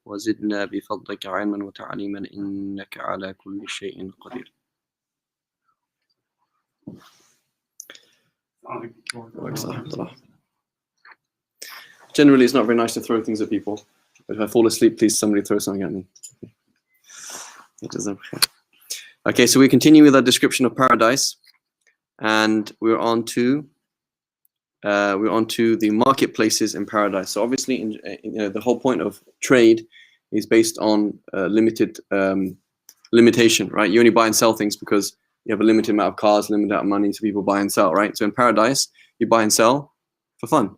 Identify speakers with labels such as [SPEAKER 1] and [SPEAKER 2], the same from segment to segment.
[SPEAKER 1] وزدنا بفضلك علما وتعليما إنك على كل شيء قدير. Generally, it's not very nice to throw things at people. If I fall asleep, please somebody throw something at me. Okay, so we continue with our description of paradise, and we're on to the marketplaces in paradise. So obviously, the whole point of trade is based on limited limitation, right? You only buy and sell things because you have a limited amount of cars, limited amount of money, so people buy and sell, right? So in paradise, you buy and sell for fun,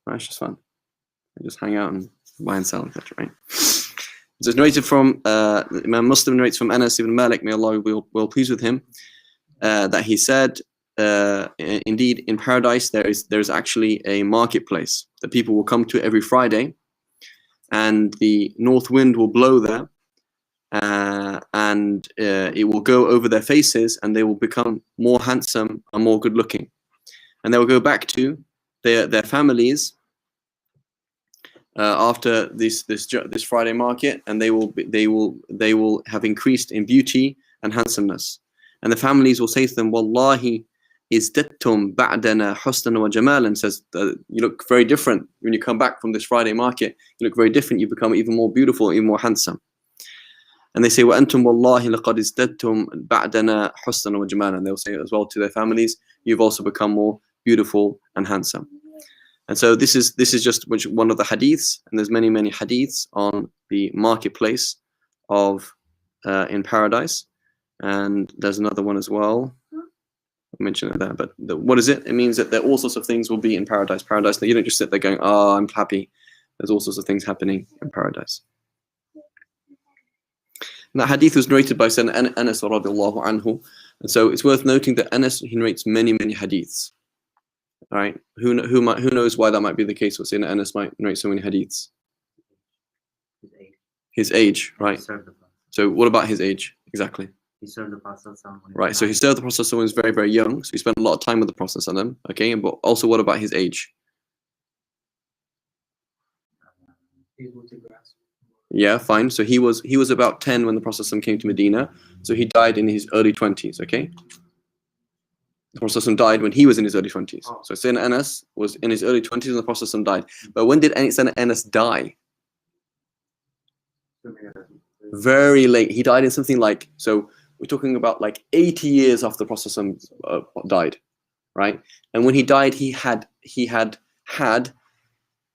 [SPEAKER 1] right? It's just fun. You just hang out and buy and sell, etc., right? So it's narrated from Imam Muslim narrates from Anas ibn Malik, may Allah be well pleased with him, that he said, indeed, in paradise there is actually a marketplace that people will come to every Friday, and the north wind will blow there, and it will go over their faces, and they will become more handsome and more good looking, and they will go back to their families after this Friday market, and they will have increased in beauty and handsomeness, and the families will say to them, Wallahi izdattum ba'dana husnan wa jamalan, says you look very different when you come back from this Friday market. You look very different. You become even more beautiful, even more handsome. And they say, wa antum wallahi laqad izdattum ba'dana husnan wa jamalan. And they'll say as well to their families, you've also become more beautiful and handsome. And so this is just one of the hadiths, and there's many hadiths on the marketplace of in paradise, and there's another one as well. I mentioned that, but what is it? It means that there all sorts of things will be in paradise. Paradise, that you don't just sit there going, "Oh, I'm happy." There's all sorts of things happening in paradise. And that hadith was narrated by Sayyidina Anas radiallahu anhu, and so it's worth noting that Anas, he narrates many hadiths. All right, who knows why that might be the case? What's in Anas might narrate so many hadiths? His age, right? So what about his age exactly?
[SPEAKER 2] He served the Prophet.
[SPEAKER 1] Right, so he served the Prophet when he was very, very young. So he spent a lot of time with the Prophet. Okay, but also what about his age? Yeah, fine. So he was about 10 when the Prophet came to Medina. So he died in his early 20s. Okay. The Prophet died when he was in his early 20s. So Sayyidina Anas was in his early 20s when the Prophet died. But when did Sayyidina Anas die? Very late. He died in something like, so we're talking about like 80 years after the Prophet died, right? And when he died, he had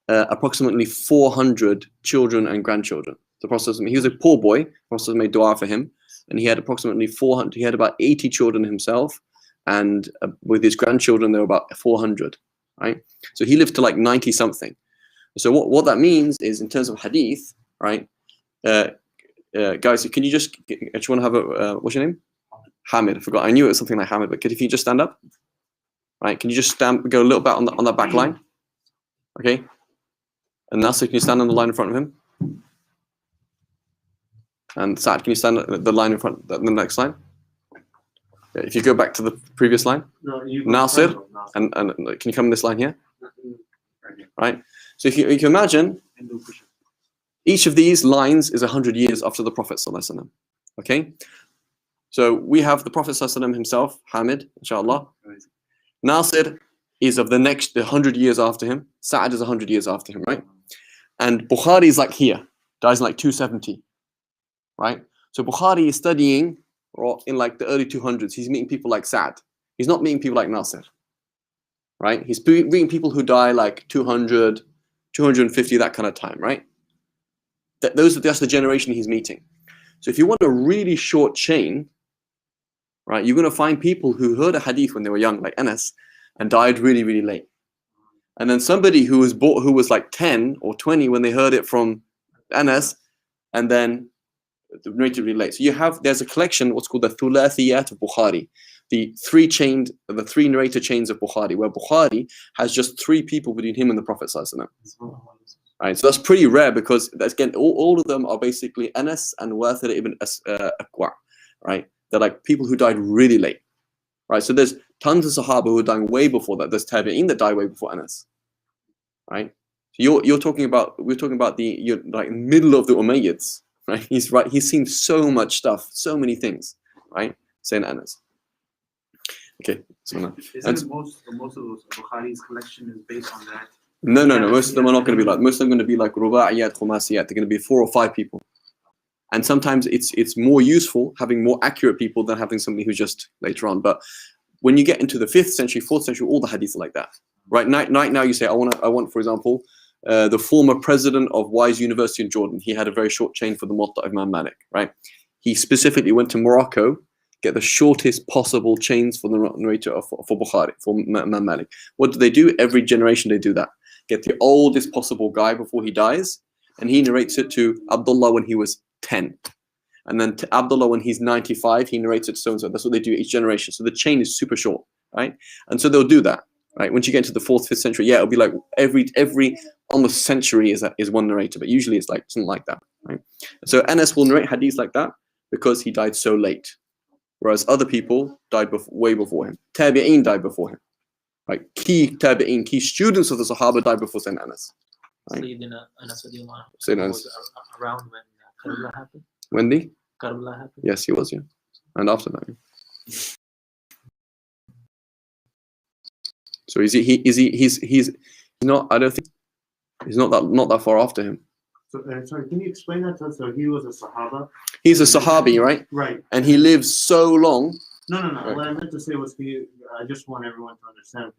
[SPEAKER 1] approximately 400 children and grandchildren. The Prophet, he was a poor boy. The Prophet made dua for him, and he had approximately 400. He had about 80 children himself, and with his grandchildren, there were about 400, right? So he lived to like 90 something. So what that means is, in terms of hadith, right? Guys, can you just want to have a what's your name? Hamid. I forgot. I knew it was something like Hamid, but if you just stand up, right? Can you just go a little bit on that back line? Okay. And Nasser, can you stand on the line in front of him? And Saad, can you stand on the line in front, the next line? If you go back to the previous line, no, Nasser, and can you come in this line here? Right. So if you can imagine, each of these lines is 100 years after the Prophet ﷺ. Okay. So we have the Prophet ﷺ himself, Hamid, inshallah. Nasir is of the 100 years after him. Sa'ad is 100 years after him, right? And Bukhari is like here, dies in like 270, right? So Bukhari is studying in like the early 200s. He's meeting people like Sa'ad. He's not meeting people like Nasir, right? He's meeting people who die like 200, 250, that kind of time, right? That's the generation he's meeting. So if you want a really short chain, right, you're going to find people who heard a hadith when they were young, like Anas, and died really, really late. And then somebody who was like 10 or 20 when they heard it from Anas, and then narrated really late. So there's a collection, what's called the Thulathiyat of Bukhari, the three narrator chains of Bukhari, where Bukhari has just 3 people between him and the Prophet ﷺ. Right, so that's pretty rare, because again, all of them are basically Anas and Wathir ibn Aqwa, right? They're like people who died really late, right? So there's tons of Sahaba who are dying way before that. There's Tabi'in that die way before Anas, right? You're talking about, we're talking about you're like middle of the Umayyads, right? He's right. He's seen so much stuff, so many things, right? Sayyidina Anas. Okay.
[SPEAKER 2] Isn't most of those Bukhari's collection is based on that?
[SPEAKER 1] No. Most of them are not going to be like. Most of them are going to be like ruba'iyat, khumasiyat. They're going to be 4 or 5 people. And sometimes it's more useful having more accurate people than having somebody who's just later on. But when you get into the 5th century, 4th century, all the hadiths are like that. Right now you say, I want, for example, the former president of Wise University in Jordan. He had a very short chain for the Muwatta of Imam Malik, right? He specifically went to Morocco, get the shortest possible chains for the narrator for Bukhari, for Imam Malik. What do? Every generation they do that. Get the oldest possible guy before he dies, and he narrates it to Abdullah when he was 10. And then to Abdullah when he's 95, he narrates it to so-and-so. That's what they do each generation. So the chain is super short, right? And so they'll do that, right? Once you get into the 4th, 5th century, yeah, it'll be like every almost century is one narrator, but usually it's like something like that, right? So Anas will narrate hadith like that because he died so late, whereas other people died way before him. Tabi'een died before him, right? Key Tabi'een, key students of the Sahaba died before Sayyidina Anas. Right?
[SPEAKER 3] Sayyidina Anas
[SPEAKER 1] was
[SPEAKER 3] around when Karbala happened.
[SPEAKER 1] When the
[SPEAKER 3] Karbala happened.
[SPEAKER 1] Yes, he was, yeah, and after that. Yeah. So he's not. I don't think he's not that far after him.
[SPEAKER 2] So, sorry, can you explain that to us? So he was a Sahaba.
[SPEAKER 1] He's a Sahabi, right?
[SPEAKER 2] Right.
[SPEAKER 1] And he lives so long.
[SPEAKER 2] No.
[SPEAKER 1] Right.
[SPEAKER 2] What I meant to say was, I just want everyone to understand.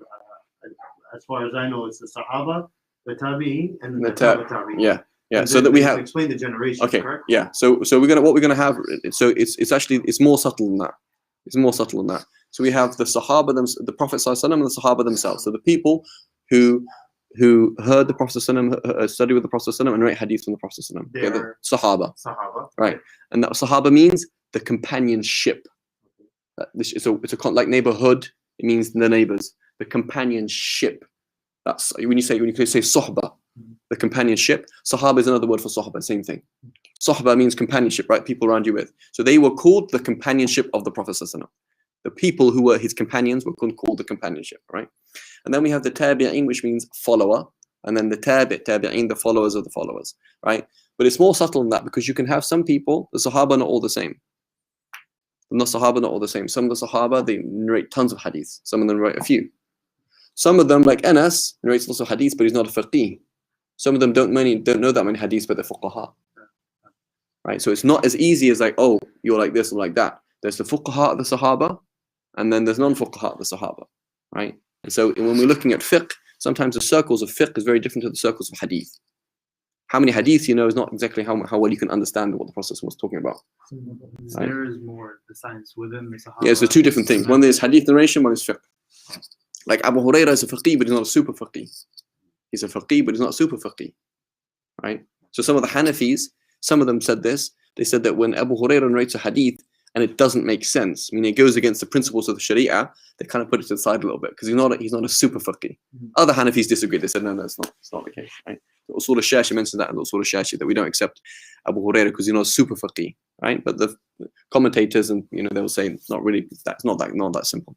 [SPEAKER 2] As far as I know, it's the Sahaba, the Tabi'in, and the Tabi'in.
[SPEAKER 1] Yeah.
[SPEAKER 2] And
[SPEAKER 1] so that we have.
[SPEAKER 2] Explain the generation.
[SPEAKER 1] Okay.
[SPEAKER 2] Correct?
[SPEAKER 1] Yeah. So what we're gonna have. So it's more subtle than that. It's more subtle than that. So we have the Sahaba, the Prophet ﷺ, and the Sahaba themselves. So the people who heard the Prophet ﷺ, study with the Prophet ﷺ, and read hadith from the Prophet ﷺ.
[SPEAKER 2] They
[SPEAKER 1] are Sahaba.
[SPEAKER 2] Sahaba.
[SPEAKER 1] Right. And that Sahaba means the companionship. It's a like neighborhood. It means the neighbors. The companionship. That's when you say sohba, the companionship. Sahaba is another word for Sahaba. Same thing. Sahaba means companionship, right? People around you with. So they were called the companionship of the Prophet ﷺ. The people who were his companions were called the companionship, right? And then we have the tabi'in, which means follower, and then the tabi'in, the followers of the followers, right? But it's more subtle than that because you can have some people, the Sahaba are not all the same. The Sahaba are not all the same. Some of the Sahaba, they narrate tons of hadiths. Some of them narrate a few. Some of them, like Anas, narrates lots of hadiths, but he's not a faqih. Some of them don't know that many hadiths, but they're fuqaha. Right? So it's not as easy as like, oh, you're like this or like that. There's the fuqaha of the Sahaba, and then there's non-fuqaha of the Sahaba, right? And so when we're looking at fiqh, sometimes the circles of fiqh is very different to the circles of hadith. How many hadiths you know is not exactly how well you can understand what the Prophet was talking about.
[SPEAKER 2] So there is more the science within the Sahaba.
[SPEAKER 1] Yeah, so 2 different things. One is hadith narration, one is fiqh. Like Abu Hurairah is a faqih, but he's not a super faqih. He's a faqih, but he's not a super faqih, right? So some of the Hanafis, some of them said this. They said that when Abu Hurairah narrates a hadith and it doesn't make sense, I mean, it goes against the principles of the Sharia, they kind of put it to the side a little bit because he's not a super faqih. Other Hanafis disagreed. They said, no, it's not the case, right? The Usul al-Shashi mentioned that in the Usul al-Shashi, that we don't accept Abu Hurairah because he's not a super faqih, right? But the commentators and they will say it's not really, that's not that simple.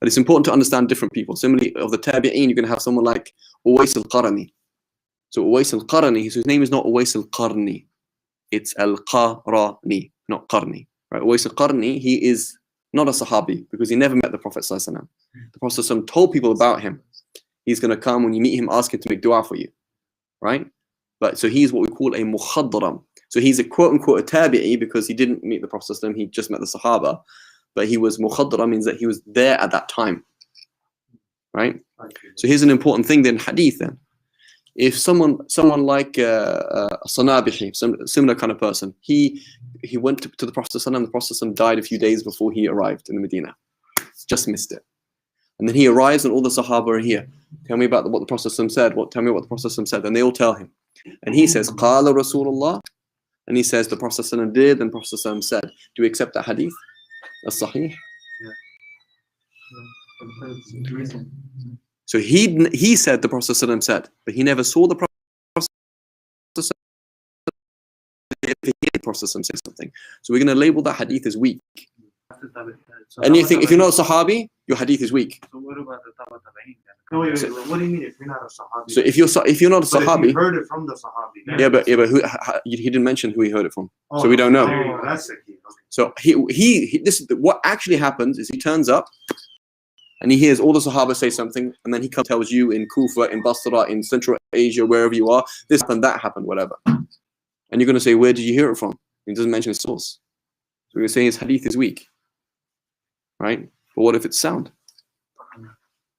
[SPEAKER 1] But it's important to understand different people. Similarly, of the Tabi'een, you're going to have someone like Uwais al-Qarni. So Uwais al-Qarni, his name is not Uwais al-Qarni. It's al-Qarni, not Qarni. Right? Uwais al-Qarni, he is not a Sahabi because he never met the Prophet ﷺ. The Prophet ﷺ told people about him. He's going to come when you meet him, ask him to make dua for you. Right? But so he's what we call a mukhadram. So he's a quote-unquote a tabi'i because he didn't meet the Prophet ﷺ, he just met the Sahaba. But he was mukhadram, means that he was there at that time. Right? So here's an important thing then, hadith then. If someone like Sanabihi, some similar kind of person, he went to the Prophet ﷺ, and the Prophet ﷺ died a few days before he arrived in the Medina. Just missed it. And then he arrives and all the Sahaba are here. Tell me about what the Prophet ﷺ said. Tell me what the Prophet ﷺ said. And they all tell him. And he says, Qala Rasulullah. And he says, the Prophet ﷺ did, and the Prophet ﷺ said. Do we accept that hadith? That's sahih.
[SPEAKER 2] Yeah.
[SPEAKER 1] So he said the Prophet ﷺ said, but he never saw the Prophet ﷺ say something. So we're going to label that hadith as weak. Anything, if you're not a Sahabi, your hadith is weak.
[SPEAKER 4] So what about the Tabat Tabain?
[SPEAKER 2] No, wait, what do you mean if you're not a Sahabi?
[SPEAKER 1] So if you're not a
[SPEAKER 2] But if you
[SPEAKER 1] Sahabi,
[SPEAKER 2] heard it from the Sahabi. then
[SPEAKER 1] yeah, but
[SPEAKER 2] it's-
[SPEAKER 1] he didn't mention who he heard it from,
[SPEAKER 2] Oh,
[SPEAKER 1] so we don't know.
[SPEAKER 2] there you go, that's the key. Okay.
[SPEAKER 1] So what actually happens is he turns up and he hears all the Sahaba say something, and then he comes tells you in Kufa, in Basra, in Central Asia, wherever you are, this happened, that happened, whatever. And you're going to say, where did you hear it from? He doesn't mention his source. So we're saying his hadith is weak, right? But what if it's sound?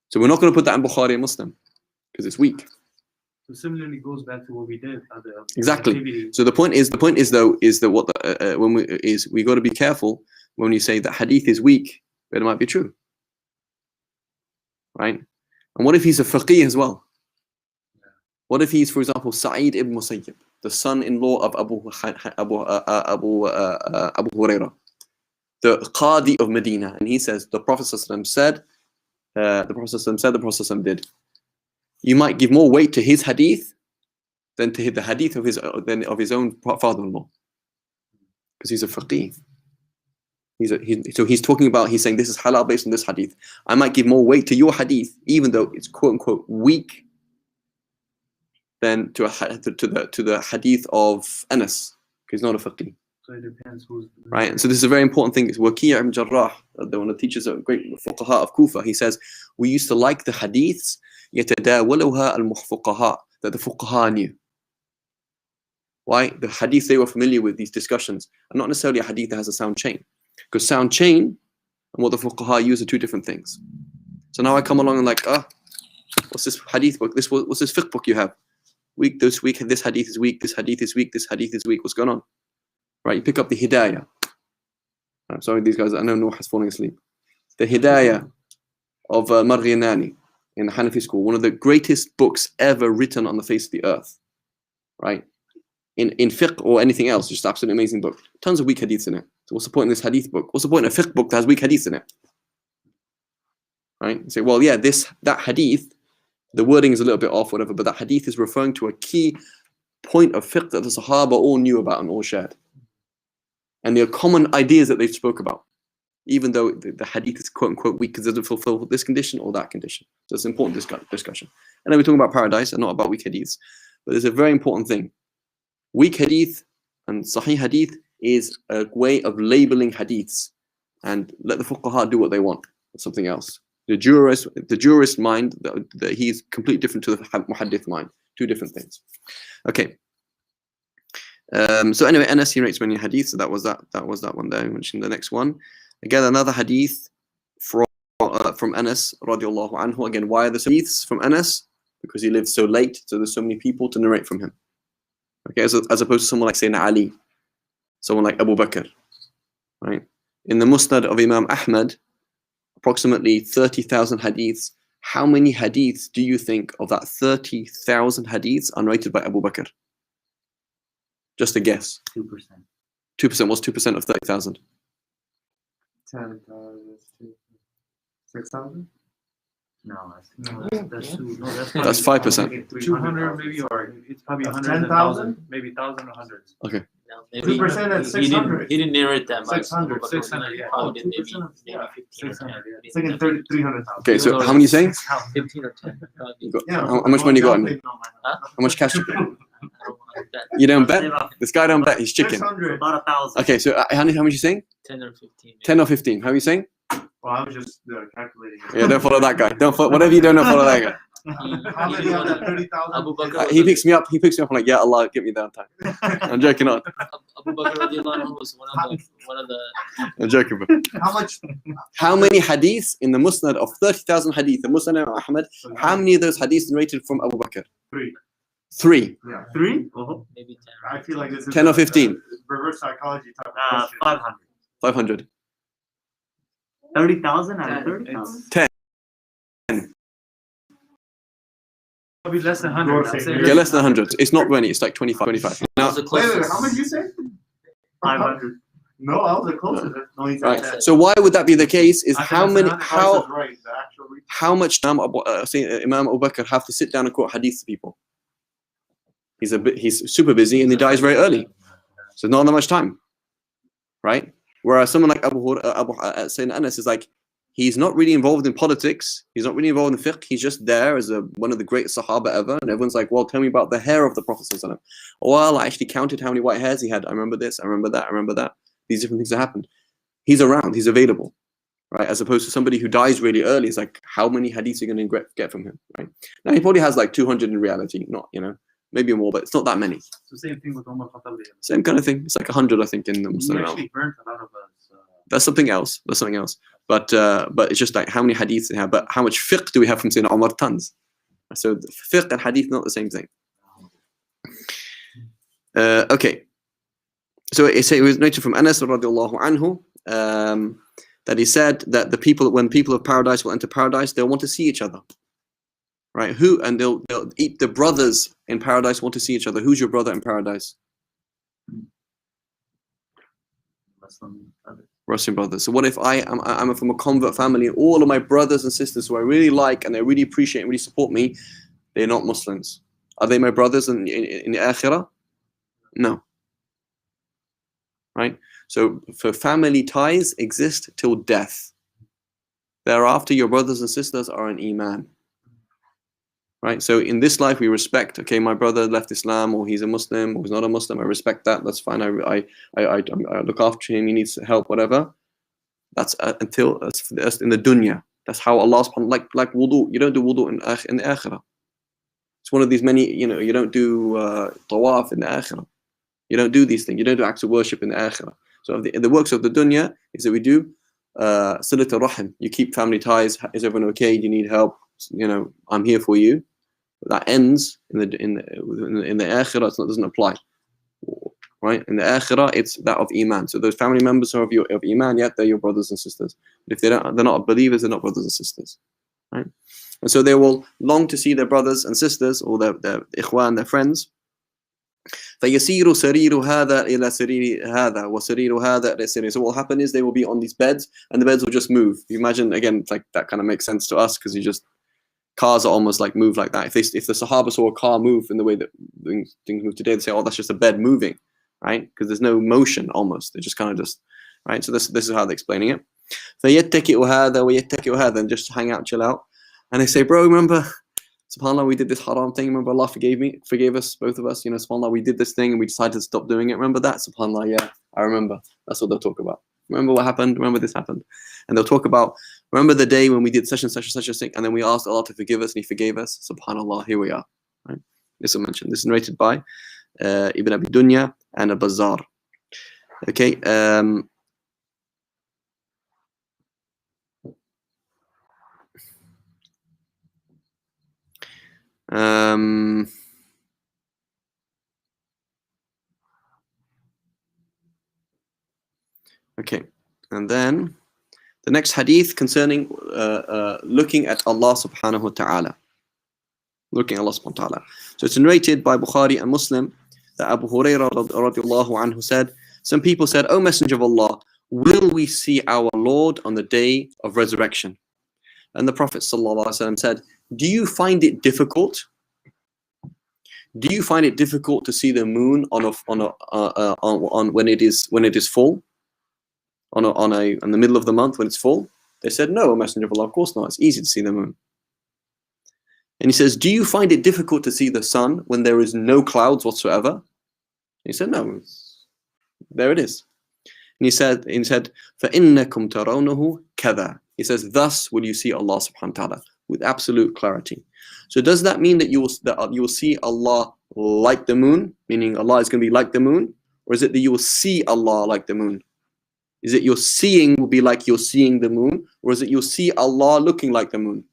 [SPEAKER 1] So we're not going to put that in Bukhari and Muslim because it's weak.
[SPEAKER 4] So similarly goes back to what we did.
[SPEAKER 1] Exactly.
[SPEAKER 4] Activity.
[SPEAKER 1] So the point is we got to be careful when you say that hadith is weak, but it might be true, right? And what if he's a faqih as well? What if he's, for example, Sa'id ibn Musayyib, the son-in-law of Abu Hurairah, the Qadi of Medina, and he says the Prophet ﷺ said, the Prophet did. You might give more weight to his hadith than to the hadith of his own father-in-law, because he's a faqih. So he's talking about, he's saying this is halal based on this hadith. I might give more weight to your hadith, even though it's quote unquote weak, than to the hadith of Anas, because he's not a faqih.
[SPEAKER 4] So it depends who's
[SPEAKER 1] Right, and so this is a very important thing. It's Waki' ibn Jarrah, one of the teachers, a great fuqaha of Kufa. He says we used to like the hadiths يتداولها المفقهاء, that the fuqaha knew. Why? The hadith they were familiar with, these discussions, and not necessarily a hadith that has a sound chain, because sound chain and what the fuqaha use are two different things. So now I come along and like, what's this hadith book? What's this fiqh book you have? Weak this week. This hadith is weak. This hadith is weak. This hadith is weak. What's going on? Right, you pick up the Hidayah. I'm sorry, these guys, I know Noah is falling asleep. The Hidayah of Marghinani in the Hanafi school, one of the greatest books ever written on the face of the earth. Right? In fiqh or anything else, just absolutely amazing book. Tons of weak hadiths in it. So what's the point in this hadith book? What's the point in a fiqh book that has weak hadiths in it? Right? You say, well, yeah, that hadith, the wording is a little bit off, whatever, but that hadith is referring to a key point of fiqh that the Sahaba all knew about and all shared. And there are common ideas that they spoke about, even though the hadith is quote unquote weak because it doesn't fulfill this condition or that condition. So it's an important discussion. And then we're talking about paradise and not about weak hadiths. But there's a very important thing. Weak hadith and sahih hadith is a way of labeling hadiths, and let the fuqaha do what they want. That's something else. The jurist mind, he's completely different to the muhaddith mind. Two different things. Okay. So anyway, Anas, he rates many hadiths, so that was that one there. I mentioned the next one. Again, another hadith from Anas radiallahu anhu. Again, why are the hadiths from Anas? Because he lived so late, so there's so many people to narrate from him. Okay, as opposed to someone like Sayyidina Ali, someone like Abu Bakr. Right? In the Musnad of Imam Ahmad, approximately 30,000 hadiths. How many hadiths do you think of that 30,000 hadiths are narrated by Abu Bakr? Just a guess.
[SPEAKER 3] 2%.
[SPEAKER 1] 2%. What's 2% of 30,000?
[SPEAKER 2] 6,000?
[SPEAKER 3] No,
[SPEAKER 1] That's 5%.
[SPEAKER 4] 200 maybe, or it's probably
[SPEAKER 2] That's
[SPEAKER 4] 100 and
[SPEAKER 2] 10,000?
[SPEAKER 4] 1,000, maybe 1,000 or hundreds.
[SPEAKER 1] Okay.
[SPEAKER 3] No, maybe
[SPEAKER 2] 2% at 600.
[SPEAKER 3] He didn't narrate that much.
[SPEAKER 2] 600,
[SPEAKER 3] but
[SPEAKER 4] 600, yeah.
[SPEAKER 3] probably did
[SPEAKER 2] 2%,
[SPEAKER 3] maybe 15 or 10.
[SPEAKER 4] 600, yeah.
[SPEAKER 2] It's like in 300,000.
[SPEAKER 1] Okay, so how many are you saying?
[SPEAKER 3] 15 or 10. Probably.
[SPEAKER 1] You got-
[SPEAKER 2] Yeah,
[SPEAKER 1] how much money you got on you?
[SPEAKER 3] Huh?
[SPEAKER 1] How much cash?
[SPEAKER 3] I don't bet.
[SPEAKER 1] You don't bet? This guy don't bet. He's chicken.
[SPEAKER 2] 600.
[SPEAKER 3] About 1,000.
[SPEAKER 1] Okay, so how much are you saying?
[SPEAKER 3] 10 or 15. Maybe.
[SPEAKER 1] 10 or 15. How are you saying?
[SPEAKER 2] Well, I was just calculating it.
[SPEAKER 1] Yeah, don't follow that guy. Whatever you don't know, follow that guy.
[SPEAKER 2] How many out of 30,000?
[SPEAKER 3] Abu Bakr
[SPEAKER 1] He picks me up. I'm like, yeah, Allah, get me down time. I'm joking on.
[SPEAKER 3] Abu Bakr radiallahu anhu was one of the
[SPEAKER 1] I'm joking, bro.
[SPEAKER 2] How much?
[SPEAKER 1] How many hadiths in the Musnad of 30,000 hadith, the Musnad of Ahmad, how many of those hadiths narrated from Abu Bakr?
[SPEAKER 2] 3.
[SPEAKER 1] 3.
[SPEAKER 2] Yeah. 3?
[SPEAKER 3] maybe 10.
[SPEAKER 2] I feel like this is
[SPEAKER 1] 10 or 15?
[SPEAKER 2] reverse psychology type of question.
[SPEAKER 5] 500.
[SPEAKER 1] 500.
[SPEAKER 5] 30,000 out of 30,000?
[SPEAKER 1] 10.
[SPEAKER 4] Probably less than 100. I'd say.
[SPEAKER 1] Okay, less than 100. It's not 20, it's like 25.
[SPEAKER 3] That
[SPEAKER 1] Now,
[SPEAKER 3] was the
[SPEAKER 2] Wait,
[SPEAKER 3] closest.
[SPEAKER 2] how much did you say?
[SPEAKER 5] 500.
[SPEAKER 2] No, I was the closest. No, he said
[SPEAKER 1] right.
[SPEAKER 2] 10.
[SPEAKER 1] So why would that be the case? Is
[SPEAKER 4] I think
[SPEAKER 1] how
[SPEAKER 4] that's
[SPEAKER 1] many,
[SPEAKER 4] another
[SPEAKER 2] Price
[SPEAKER 1] how
[SPEAKER 2] is right, the actual reach.
[SPEAKER 1] how much time Imam Abu Bakr have to sit down and quote hadith to people? He's super busy and he dies very early, so not that much time, right? Whereas someone like Sayyidina Anas is like, he's not really involved in politics. He's not really involved in fiqh. He's just there as one of the greatest Sahaba ever. And everyone's like, well, tell me about the hair of the Prophet ﷺ. Well, I actually counted how many white hairs he had. I remember this, I remember that, I remember that. These different things that happened. He's around, he's available, right? As opposed to somebody who dies really early. It's like, how many hadiths are you going to get from him, right? Now, he probably has like 200 in reality, not, maybe more, but it's not that many.
[SPEAKER 4] It's the same thing with Umar Khattab.
[SPEAKER 1] Same kind of thing. It's like 100, I think, in the
[SPEAKER 4] He
[SPEAKER 1] Muslim.
[SPEAKER 4] actually burnt a lot of us.
[SPEAKER 1] That's something else. That's something else. But it's just like how many hadiths they have. But how much fiqh do we have from Sayyidina Umar? Tons. So fiqh and hadith not the same thing. Okay. So it was noted from Anas radiallahu anhu that he said that when people of paradise will enter paradise, they'll want to see each other. Right? They'll eat the brothers in paradise want to see each other. Who's your brother in paradise? Muslim brothers. So what if I'm from a convert family and all of my brothers and sisters who I really like and they really appreciate and really support me, they're not Muslims. Are they my brothers in the akhirah? No. Right? So for family ties exist till death. Thereafter your brothers and sisters are in Iman. Right? So in this life we respect, okay, my brother left Islam or he's a Muslim or he's not a Muslim, I respect that, that's fine, I look after him, he needs help, whatever. That's that's in the dunya. That's how Allah subhanahu like wudu, you don't do wudu in the akhirah. It's one of these many, you don't do tawaf in the akhirah. You don't do these things, you don't do acts of worship in the akhirah. So the works of the dunya is that we do silat al-rahim. You keep family ties, is everyone okay, do you need help? I'm here for you. That ends in the akhirah. It doesn't apply, right? In the akhirah, it's that of iman. So those family members are of iman, yet they're your brothers and sisters. But if they're not believers, they're not brothers and sisters, right? And so they will long to see their brothers and sisters or their ikhwan, their friends. فَيَسِيرُ سَرِيرُ هَذَا إِلَى سَرِيرِ هَذَا وَسَرِيرُ هَذَا إِلَى سَرِيرِ. So what will happen is they will be on these beds and the beds will just move. You imagine, again, it's like that kind of makes sense to us because cars are almost like move like that. If the Sahaba saw a car move in the way that things move today, they say, oh, that's just a bed moving, right? Because there's no motion almost. They're just kind of right? So this is how they're explaining it. فَيَتَّكِئُ هَذَا وَيَتَّكِئُ هَذَا, and just hang out, chill out. And they say, bro, remember, subhanAllah, we did this haram thing. Remember Allah forgave us, both of us. SubhanAllah, we did this thing and we decided to stop doing it. Remember that? SubhanAllah, yeah, I remember. That's what they'll talk about. Remember what happened? Remember this happened? And they'll talk about, remember the day when we did such and such and such a thing, and then we asked Allah to forgive us and He forgave us. SubhanAllah, here we are. Right? This is mentioned. This is narrated by Ibn Abi Dunya and Al-Bazzar. Okay. Okay, and then the next hadith concerning looking at Allah subhanahu wa ta'ala. Looking at Allah subhanahu wa ta'ala. So it's narrated by Bukhari and Muslim that Abu Hurairah radiallahu anhu said, some people said, O Messenger of Allah, will we see our Lord on the day of resurrection? And the Prophet sallallahu alaihi wasallam said, do you find it difficult? Do you find it difficult to see the moon on when it is full? In the middle of the month when it's full? They said, no, O Messenger of Allah, of course not. It's easy to see the moon. And he says, do you find it difficult to see the sun when there is no clouds whatsoever? And he said, no, there it is. And he said, فَإِنَّكُمْ تَرَوْنَهُ كَذَا. He says, thus will you see Allah subhanahu wa ta'ala with absolute clarity. So does that mean that you will see Allah like the moon, meaning Allah is going to be like the moon? Or is it that you will see Allah like the moon? Is it your seeing will be like you're seeing the moon? Or is it you'll see Allah looking like the moon?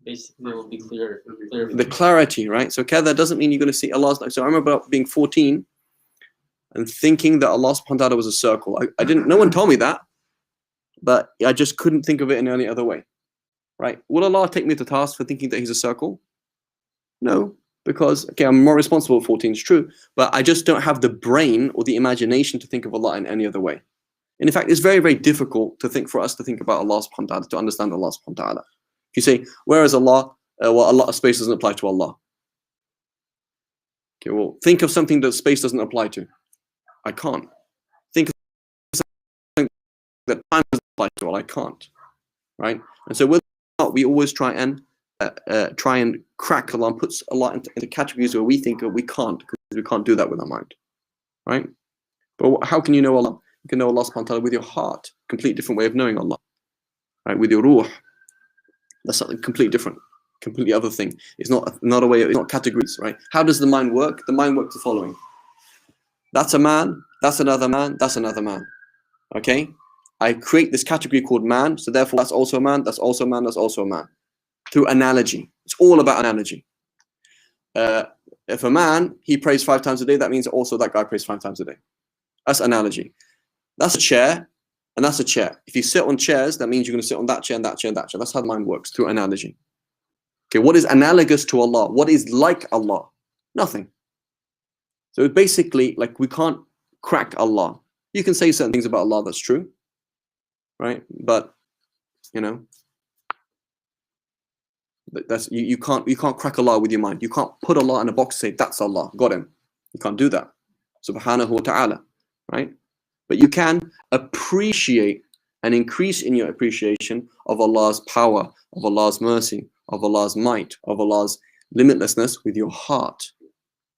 [SPEAKER 3] Basically, it will be clear.
[SPEAKER 1] The clarity, right? So kada doesn't mean you're going to see Allah's. So I remember being 14 and thinking that Allah subhanahu wa ta'ala was a circle. No one told me that, but I just couldn't think of it in any other way. Right? Will Allah take me to task for thinking that He's a circle? No, because okay, I'm more responsible at 14, it's true, but I just don't have the brain or the imagination to think of Allah in any other way. And in fact, it's very, very difficult for us to think about Allah subhanahu wa ta'ala, to understand Allah subhanahu wa ta'ala. If you say, where is Allah? Well, a lot of space doesn't apply to Allah. Okay, well, think of something that space doesn't apply to. I can't. Think of something that time doesn't to Allah? I can't, right? And so with that, we always try and crack Allah and puts Allah into categories where we think we can't, because we can't do that with our mind, right? But how can you know Allah? You can know Allah subhanahu wa ta'ala with your heart. Complete different way of knowing Allah, right? With your ruh. That's something completely different, completely other thing. It's not a way, it's not categories, right? How does the mind work? The mind works the following. That's a man, that's another man, that's another man. Okay? I create this category called man, so therefore that's also a man, that's also a man, that's also a man. Through analogy. It's all about analogy. If a man, he prays 5 times a day, that means also that guy prays 5 times a day. That's analogy. That's a chair, and that's a chair. If you sit on chairs, that means you're going to sit on that chair and that chair and that chair. That's how the mind works, through analogy. Okay, what is analogous to Allah? What is like Allah? Nothing. So basically, like, we can't crack Allah. You can say certain things about Allah that's true, right? But, you know, that's you can't crack Allah with your mind. You can't put Allah in a box and say that's Allah, got him. You can't do that. Subhanahu wa ta'ala, right? But you can appreciate and increase in your appreciation of Allah's power, of Allah's mercy, of Allah's might, of Allah's limitlessness with your heart,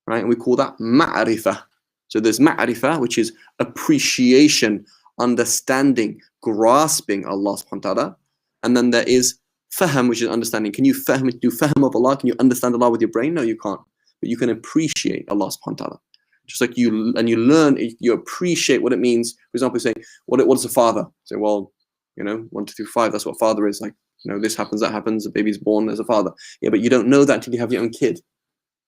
[SPEAKER 1] right? And we call that ma'rifah. So there's ma'rifah, which is appreciation, understanding, grasping Allah subhanahu wa ta'ala. And then there is fahm, which is understanding. Can you do fahm of Allah? Can you understand Allah with your brain? No, you can't. But you can appreciate Allah subhanahu wa ta'ala. Just like you learn, you appreciate what it means. For example, you say, what is a father? Say, well, you know, 1, 2, 3, 5, that's what father is. Like, you know, this happens, that happens, a baby's born, there's a father. Yeah, but you don't know that until you have your own kid,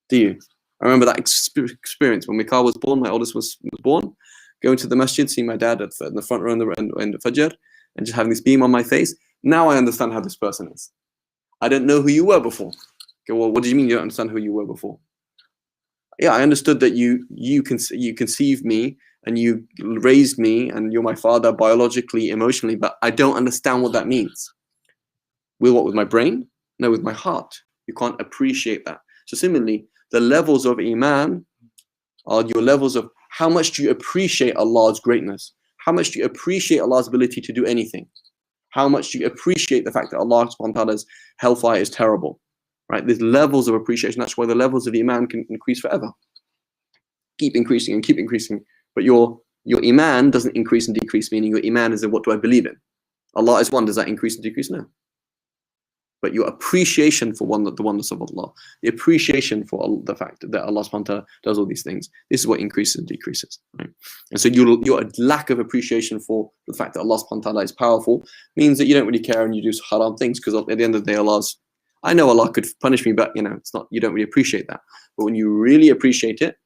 [SPEAKER 1] do you? I remember that experience when Mikal was born, my oldest was born, going to the masjid, seeing my dad in the front row in the Fajr, and just having this beam on my face. Now I understand how this person is. I didn't know who you were before. Okay, well, what do you mean you don't understand who you were before? Yeah, I understood that you conceived me and you raised me and you're my father biologically, emotionally, but I don't understand what that means. With what? With my brain? No, with my heart. You can't appreciate that. So similarly, the levels of Iman are your levels of how much do you appreciate Allah's greatness? How much do you appreciate Allah's ability to do anything? How much do you appreciate the fact that Allah subhanahu wa ta'ala's hellfire is terrible? Right? There's levels of appreciation. That's why the levels of Iman can increase forever. Keep increasing and keep increasing. But your Iman doesn't increase and decrease, meaning your Iman is in what do I believe in? Allah is one. Does that increase and decrease? No. But your appreciation for the oneness of Allah, the appreciation for the fact that Allah subhanahu wa ta'ala does all these things, this is what increases and decreases. Right? And so your lack of appreciation for the fact that Allah subhanahu wa ta'ala is powerful means that you don't really care and you do haram things, because at the end of the day, I know Allah could punish me, but you know, it's not, you don't really appreciate that. But when you really appreciate it,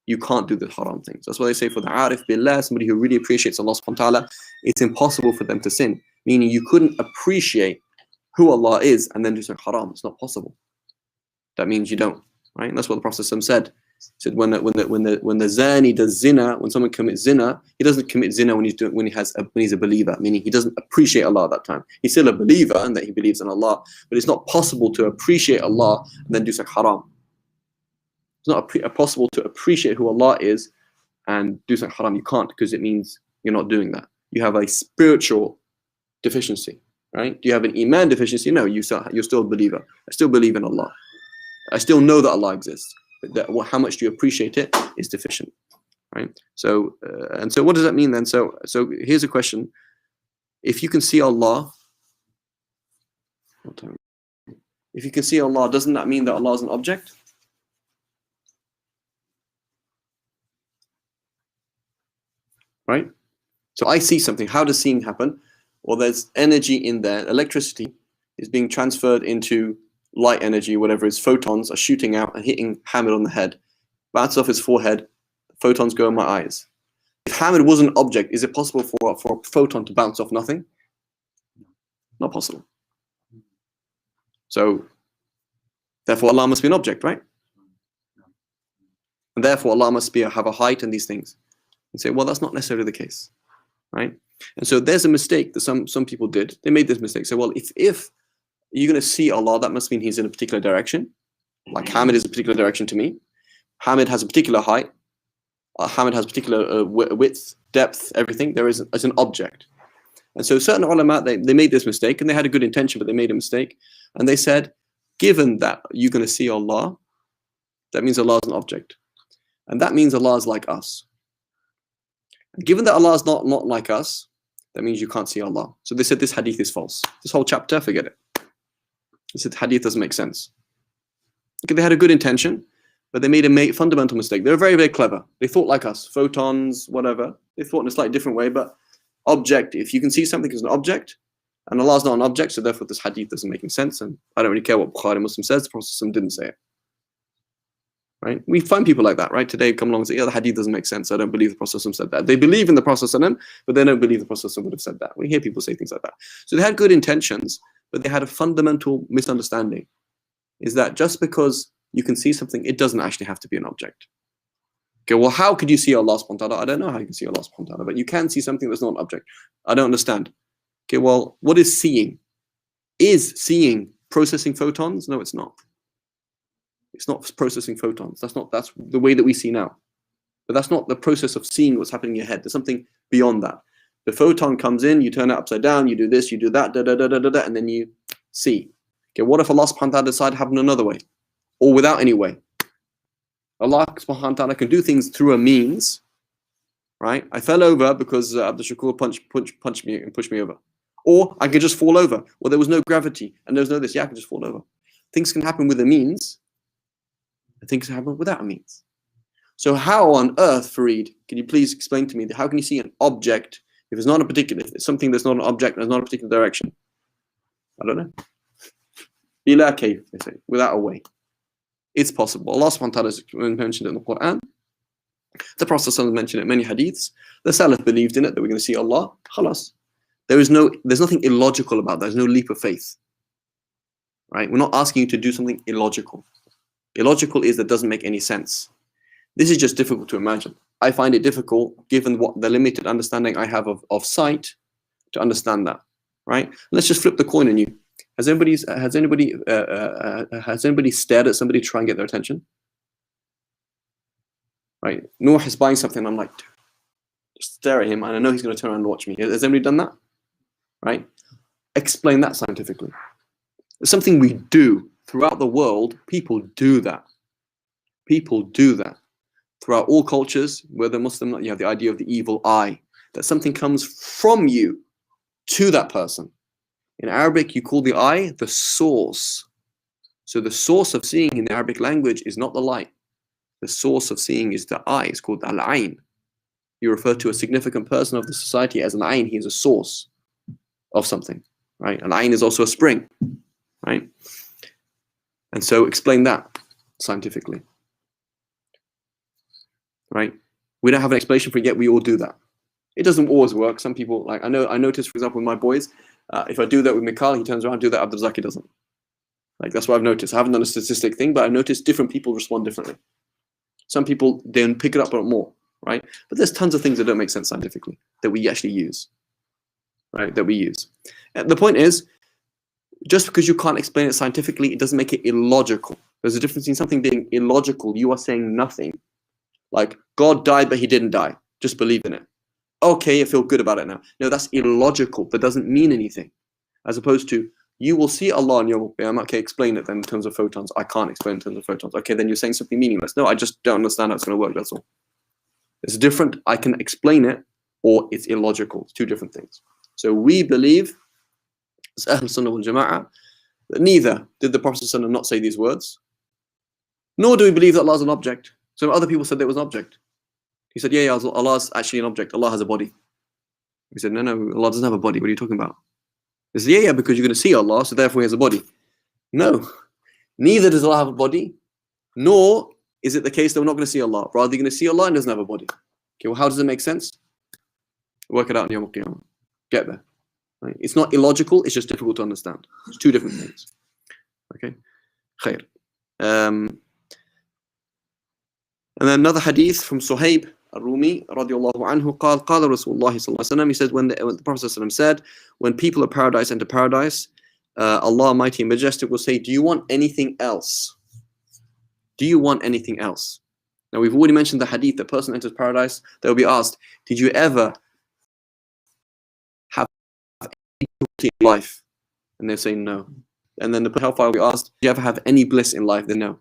[SPEAKER 1] you can't do the haram things. That's why they say for the arif billah, somebody who really appreciates Allah subhanahu wa ta'ala, it's impossible for them to sin. Meaning you couldn't appreciate who Allah is and then do something haram. It's not possible. That means you don't, right? And that's what the Prophet said. He said when the zani does zina, when someone commits zina, he doesn't commit zina when he's a believer, meaning he doesn't appreciate Allah at that time. He's still a believer and that he believes in Allah, but it's not possible to appreciate Allah and then do something haram. It's not possible to appreciate who Allah is and do something haram. You can't, because it means you're not doing that. You have a spiritual deficiency, right? Do you have an Iman deficiency? No, you're still a believer. I still believe in Allah. I still know that Allah exists. But how much do you appreciate it is deficient, right? So and so what does that mean then? So here's a question. If you can see Allah, doesn't that mean that Allah is an object? Right? So I see something. How does seeing happen? Well, there's energy in there. Electricity is being transferred into light energy, whatever it is. Photons are shooting out and hitting Hamid on the head. Bounces off his forehead. Photons go in my eyes. If Hamid was an object, is it possible for a photon to bounce off nothing? Not possible. So, therefore Allah must be an object, right? And therefore Allah must have a height and these things. And say, well, that's not necessarily the case, right? And so there's a mistake that some people did. They made this mistake. Say, well, if you're going to see Allah, that must mean he's in a particular direction. Like Hamid is a particular direction to me. Hamid has a particular height. Hamid has particular width, depth, everything. There is as an object. And so certain ulama, they made this mistake, and they had a good intention, but they made a mistake. And they said, given that you're going to see Allah, that means Allah is an object. And that means Allah is like us. And given that Allah is not like us, that means you can't see Allah. So they said this hadith is false. This whole chapter, forget it. They said hadith doesn't make sense. Okay, they had a good intention, but they made a fundamental mistake. They were very, very clever. They thought like us, photons, whatever. They thought in a slightly different way, but object, if you can see something as an object, and Allah is not an object, so therefore this hadith doesn't make any sense, and I don't really care what Bukhari Muslim says, the Prophet didn't say it. Right? We find people like that, right? Today come along and say, yeah, the hadith doesn't make sense, I don't believe the Prophet said that. They believe in the Prophet, but they don't believe the Prophet would have said that. We hear people say things like that. So they had good intentions, but they had a fundamental misunderstanding, is that just because you can see something, it doesn't actually have to be an object. Okay, well, how could you see Allah subhanahu wa ta'ala? I don't know how you can see Allah subhanahu wa ta'ala, but you can see something that's not an object. I don't understand. Okay, well, what is seeing? Is seeing processing photons? No, it's not. It's not processing photons. That's the way that we see now. But that's not the process of seeing what's happening in your head. There's something beyond that. The photon comes in, you turn it upside down, you do this, you do that, and then you see. Okay, what if Allah subhanahu wa ta'ala decided to happen another way? Or without any way? Allah subhanahu wa ta'ala can do things through a means, right? I fell over because Abdul Shakur punched me and pushed me over. Or I could just fall over. Well, there was no gravity and there was no this. Yeah, I could just fall over. Things can happen with a means, and things can happen without a means. So how on earth, Fareed, can you please explain to me, how can you see an object if it's not a particular, if it's something that's not an object and it's not a particular direction? I don't know. Bila kayf, they say, without a way. It's possible. Allah subhanahu wa ta'ala has mentioned it in the Quran. The Prophet mentioned it in many hadiths. The Salaf believed in it, that we're going to see Allah. Khalas. There's nothing illogical about that. There's no leap of faith. Right? We're not asking you to do something illogical. Illogical is that doesn't make any sense. This is just difficult to imagine. I find it difficult, given what the limited understanding I have of sight, to understand that. Right? Let's just flip the coin on you. Has anybody stared at somebody to try and get their attention? Right? Noor is buying something, and I'm like, just stare at him, and I know he's going to turn around and watch me. Has anybody done that? Right? Explain that scientifically. It's something we do throughout the world. People do that. People do that throughout all cultures. Whether Muslim, you have the idea of the evil eye, that something comes from you to that person. In Arabic, you call the eye the source. So the source of seeing in the Arabic language is not the light. The source of seeing is the eye. It's called al-ayn. You refer to a significant person of the society as an ayn. He is a source of something, right? An ayn is also a spring, right? And so explain that scientifically, right? We don't have an explanation for it yet. We all do that. It doesn't always work. Some people, like I noticed, for example, with my boys, if I do that with Mikhail, he turns around, do that, Abdul Zaki doesn't. Like, that's what I've noticed. I haven't done a statistic thing, but I've noticed different people respond differently. Some people, they pick it up a lot more, right? But there's tons of things that don't make sense scientifically that we actually use, right? That we use. And the point is, just because you can't explain it scientifically, it doesn't make it illogical. There's a difference in something being illogical. You are saying nothing. Like, God died, but he didn't die. Just believe in it. Okay, I feel good about it now. No, that's illogical. That doesn't mean anything. As opposed to, you will see Allah in Yawm al-Qiyamah. Okay, explain it then in terms of photons. I can't explain in terms of photons. Okay, then you're saying something meaningless. No, I just don't understand how it's going to work. That's all. It's different. I can explain it, or it's illogical. It's two different things. So we believe, as Ahl Sunnah wal Jama'ah, that neither did the Prophet ﷺ not say these words, nor do we believe that Allah is an object. So other people said there was an object. He said, yeah, Allah is actually an object. Allah has a body. We said, no, Allah doesn't have a body. What are you talking about? He said, yeah, because you're going to see Allah, so therefore he has a body. No, neither does Allah have a body, nor is it the case that we're not going to see Allah. Rather, you're going to see Allah and doesn't have a body. Okay, well, how does it make sense? Work it out in Yawm al-Qiyamah. Get there. Right? It's not illogical, it's just difficult to understand. It's two different things. Okay? Khair. And then another hadith from Suhaib al-Rumi radiallahu anhu قال Rasulullah sallallahu alaihi wasallam, he said, when the Prophet sallallahu alaihi wasallam said, when people of paradise enter paradise, Allah Almighty and Majestic will say, do you want anything else? Do you want anything else? Now we've already mentioned the hadith, the person enters paradise, they will be asked, did you ever life? And they say no. And then the hellfire will be asked, do you ever have any bliss in life? They know.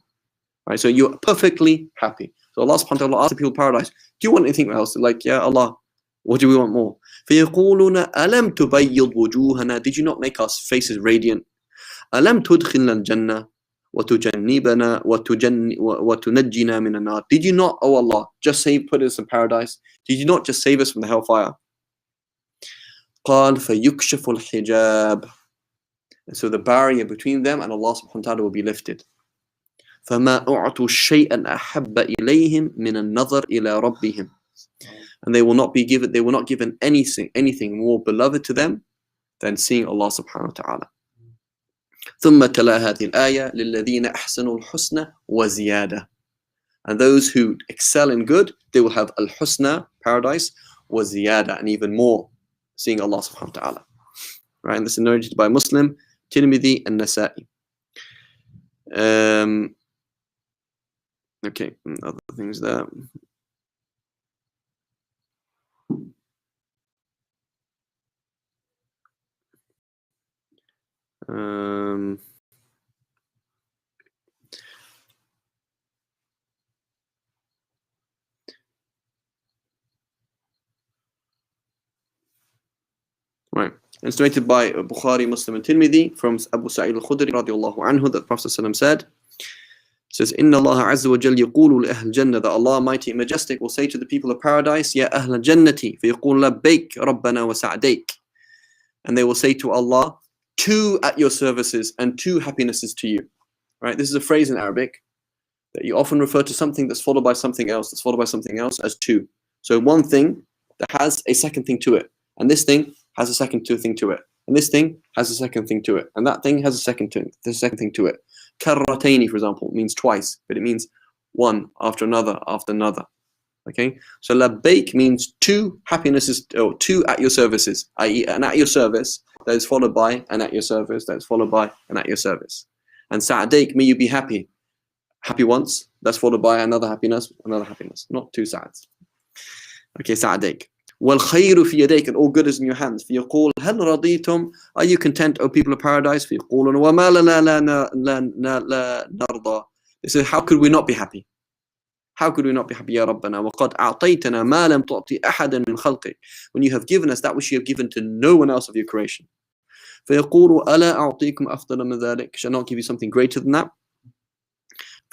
[SPEAKER 1] Right? So you're perfectly happy. So Allah subhanahu wa ta'ala asks the people of paradise, do you want anything else? They're like, yeah, Allah, what do we want more? فَيَقُولُونَ أَلَمْ تُبَيِّضْ وُجُوهَنَا. Did you not make our faces radiant? أَلَمْ تُدْخِلْنَا الْجَنَّةِ وَتُجَنِّبَنَا وَتُنَجِّنَا مِنَ النَّارِ. Did you not, oh Allah, just put us in paradise? Did you not just save us from the hellfire? قَالْ فَيُكْشَفُ الْحِجَابِ. And so the barrier between them and Allah subhanahu wa ta'ala will be lifted. فَمَا أُعْتُوا شَيْئًا أَحَبَّ إِلَيْهِمْ مِنَ النَّظَرِ إِلَى رَبِّهِمْ. And they will not given anything more beloved to them than seeing Allah subhanahu wa ta'ala. ثُمَّ تَلَا هَذِهِ الْآيَةِ لِلَّذِينَ أَحْسَنُوا الْحُسْنَى وَزِيَادَةً. And those who excel in good, they will have al-husna, paradise, وَزِيَادَةً, and even more, seeing Allah subhanahu wa ta'ala. Right, and this is narrated by Muslim, Tirmidhi, and Nasa'i. Okay, other things there. Right. It's narrated by Bukhari, Muslim, and Tirmidhi from Abu Sa'id al-Khudri radiallahu anhu that the Prophet said, says, Inna Allah Azza wa Jal yaqulu li ahl jannah, that Allah Mighty and Majestic will say to the people of paradise, Ya ahl jannati, fa yaqul labbaik Rabbana wa sa'daik. And they will say to Allah, two at your services and two happinesses to you. Right? This is a phrase in Arabic that you often refer to something that's followed by something else, that's followed by something else as two. So one thing that has a second thing to it, and this thing has a second thing to it, and this thing has a second thing to it, and that thing has a second thing to it. Karratayni, for example, means twice, but it means one after another after another. Okay, so labbaik means two happinesses, or two at your services, i.e., an at your service that is followed by an at your service that is followed by an at your service. And sa'daik, may you be happy. Happy once, that's followed by another happiness, not two sa'ds. Okay, sa'daik. وَالْخَيْرُ فِي يَدَيْكَ, and all good is in your hands. فَيَقُولُ هَلْ رَضِيتُمْ, are you content, O people of paradise? فَيَقُولُونَ وَمَا لَنَا لَا نَرْضَى. They say, how could we not be happy? How could we not be happy, Ya Rabbana? وَقَدْ أَعْطَيْتَنَا مَا لَمْ تُعْطِ أَحَدًا مِنْ خَلْقِكَ. When you have given us that which you have given to no one else of your creation. فَيَقُولُ أَلَا أَعْطِيكُمْ أَفْضَلَ مِنْ ذَلِكَ. Shall I not give you something greater than that?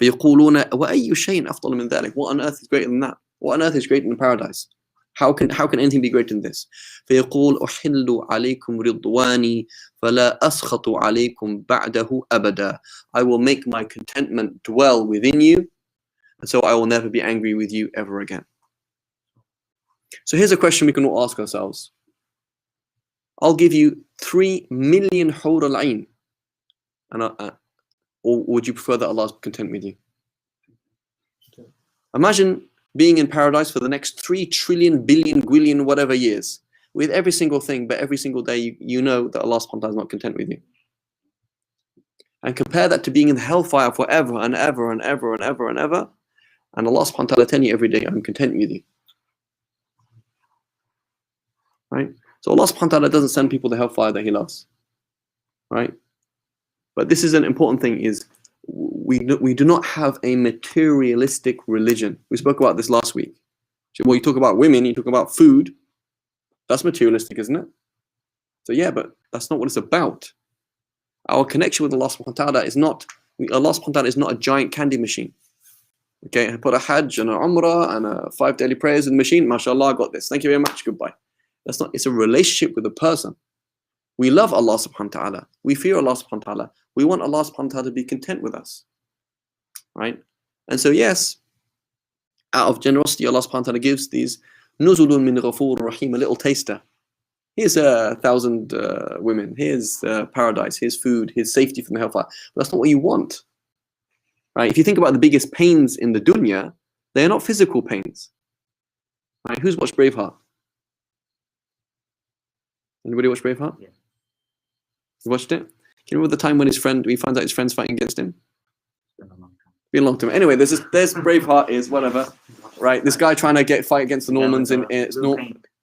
[SPEAKER 1] فَيَقُولُونَ وَأَيُّ شَيْءٍ أَفْضَلَ مِنْ ذَلِكَ. What on earth is greater than that? What on earth is greater than paradise? How can anything be greater than this? فَيَقُولُ أُحِلُّ عَلَيْكُمْ رِضْوَانِي فَلَا أَسْخَطُ عَلَيْكُمْ بَعْدَهُ أَبَدًا. I will make my contentment dwell within you, and so I will never be angry with you ever again. So here's a question we can all ask ourselves. I'll give you 3 million hawr al-ain, or would you prefer that Allah is content with you? Imagine being in paradise for the next 3 trillion, billion, gwillion, whatever years, with every single thing, but every single day you know that Allah subhanahu wa ta'ala is not content with you. And compare that to being in hellfire forever and ever and ever and ever and ever, and Allah subhanahu wa ta'ala telling you every day, I'm content with you. Right? So Allah subhanahu wa ta'ala doesn't send people to hellfire that He loves. Right? But this is an important thing, is we do not have a materialistic religion. We spoke about this last week. So when you talk about women, you talk about food, that's materialistic, isn't it? So yeah, but that's not what it's about. Our connection with Allah subhanahu wa ta'ala is not, Allah subhanahu wa ta'ala is not a giant candy machine. Okay, I put a hajj and a umrah and a 5 daily prayers in the machine, mashallah, I got this. Thank you very much, goodbye. That's not, it's a relationship with a person. We love Allah subhanahu wa ta'ala. We fear Allah subhanahu wa ta'ala. We want Allah subhanahu wa ta'ala to be content with us. Right? And so yes, out of generosity, Allah subhanahu wa ta'ala gives these nuzulun min ghafur rahim, a little taster. Here's 1,000 women. Here's paradise. Here's food. Here's safety from the hellfire. But that's not what you want. Right? If you think about the biggest pains in the dunya, they are not physical pains. Right? Who's watched Braveheart? Anybody watch Braveheart?
[SPEAKER 5] Yeah.
[SPEAKER 1] You watched it? Can you remember the time when he finds out his friend's fighting against him? Been a long time. Anyway, there's Braveheart is whatever, right? This guy trying to fight against the Normans